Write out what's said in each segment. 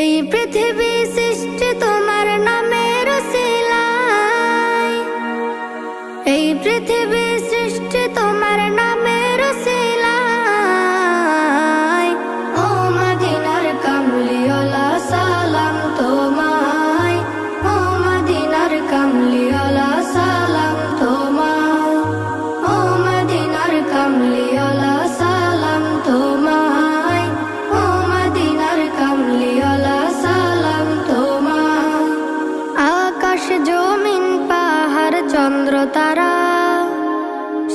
এই পৃথিবী সৃষ্টি তোমার নামের উসিলায়, এই পৃথিবী সৃষ্টি তোমার নামের উসিলায়। ও মদিনার কামলিওয়ালা সালাম তোমায়, ও মদিনার কামলিওয়ালা সালাম তোমায়, ও মদিনার কামলিওয়ালা সালাম তোমায়, ও মদিনার কামলিওয়ালা সালাম তোমায়। আকাশ জমিন পাহাড় চন্দ্র তারা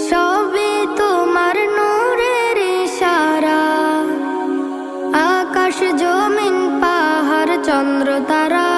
সবই তোমার নূরের ইশারা। আকাশ জমিন পাহাড় চন্দ্র তারা